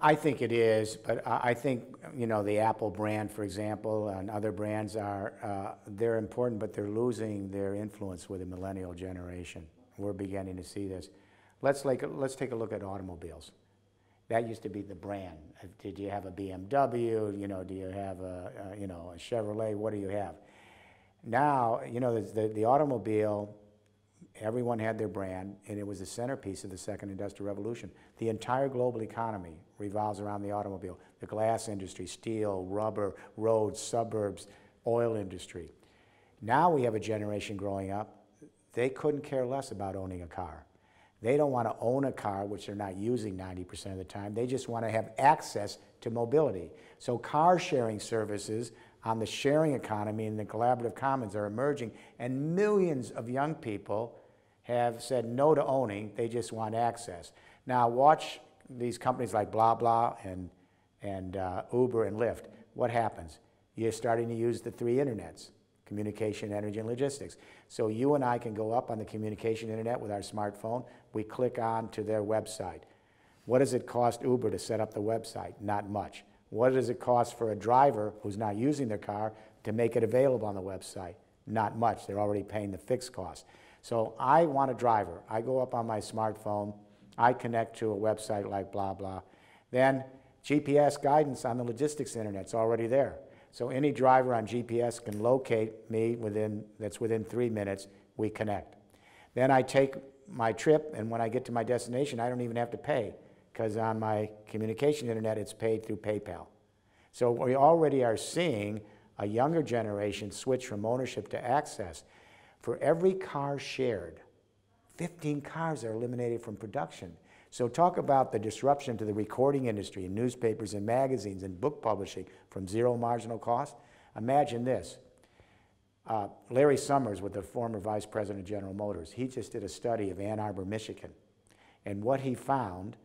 I think it is, but I think, you know, the Apple brand, for example, and other brands are, they're important, but they're losing their influence with the millennial generation. We're beginning to see this. Let's take a look at automobiles. That used to be the brand. Did you have a BMW? You know, do you have a Chevrolet? What do you have? Now, you know, the automobile, everyone had their brand, and it was the centerpiece of the second industrial revolution. The entire global economy revolves around the automobile. The glass industry, steel, rubber, roads, suburbs, oil industry. Now we have a generation growing up, they couldn't care less about owning a car. They don't want to own a car, which they're not using 90% of the time. They just want to have access to mobility. So car sharing services on the sharing economy and the collaborative commons are emerging, and millions of young people have said no to owning. They just want access. Now watch these companies like Blah Blah and Uber and Lyft. What happens? You're starting to use the three internets: communication, energy, and logistics. So you and I can go up on the communication internet with our smartphone. We click on to their website. What does it cost Uber to set up the website? Not much. What does it cost for a driver who's not using their car to make it available on the website? Not much. They're already paying the fixed cost. So I want a driver. I go up on my smartphone. I connect to a website like Blah Blah. Then GPS guidance on the logistics internet's already there. So any driver on GPS can locate me that's within 3 minutes. We connect. Then I take my trip, and when I get to my destination, I don't even have to pay, because on my communication internet, it's paid through PayPal. So we already are seeing a younger generation switch from ownership to access. For every car shared, 15 cars are eliminated from production. So talk about the disruption to the recording industry in newspapers and magazines and book publishing from zero marginal cost. Imagine this. Larry Summers, with the former vice president of General Motors, he just did a study of Ann Arbor, Michigan. And what he found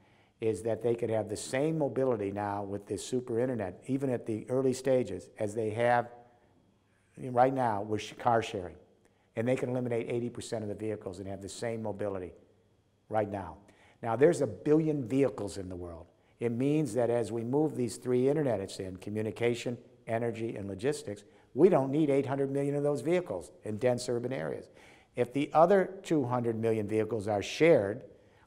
is that they could have the same mobility now with this super internet, even at the early stages, as they have right now with car sharing. And they can eliminate 80% of the vehicles and have the same mobility right now. Now, there's 1 billion vehicles in the world. It means that as we move these three internets in, communication, energy, and logistics, we don't need 800 million of those vehicles in dense urban areas. If the other 200 million vehicles are shared,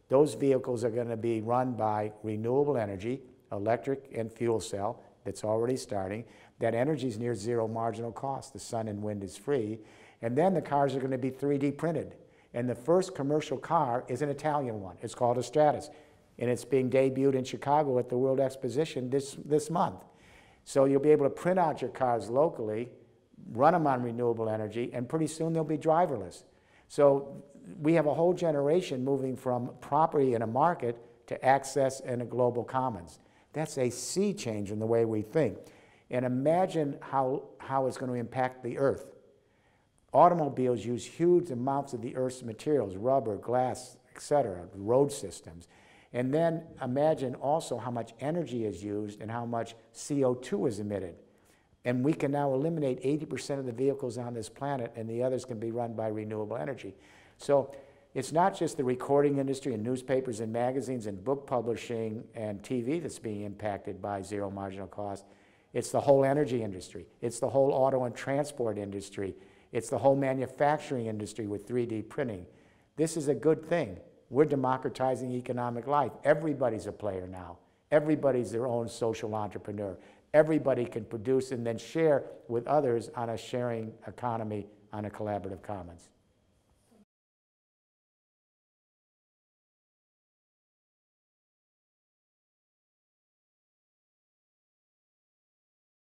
those vehicles are going to be run by renewable energy, electric and fuel cell, that's already starting. That energy is near zero marginal cost. The sun and wind is free. And then the cars are going to be 3D printed. And the first commercial car is an Italian one. It's called a Stratus. And it's being debuted in Chicago at the World Exposition this month. So you'll be able to print out your cars locally, run them on renewable energy, and pretty soon they'll be driverless. So we have a whole generation moving from property in a market to access in a global commons. That's a sea change in the way we think. And imagine how it's going to impact the earth. Automobiles use huge amounts of the Earth's materials, rubber, glass, etc., road systems. And then imagine also how much energy is used and how much CO2 is emitted. And we can now eliminate 80% of the vehicles on this planet, and the others can be run by renewable energy. So it's not just the recording industry and newspapers and magazines and book publishing and TV that's being impacted by zero marginal cost. It's the whole energy industry. It's the whole auto and transport industry. It's the whole manufacturing industry with 3D printing. This is a good thing. We're democratizing economic life. Everybody's a player now. Everybody's their own social entrepreneur. Everybody can produce and then share with others on a sharing economy on a collaborative commons.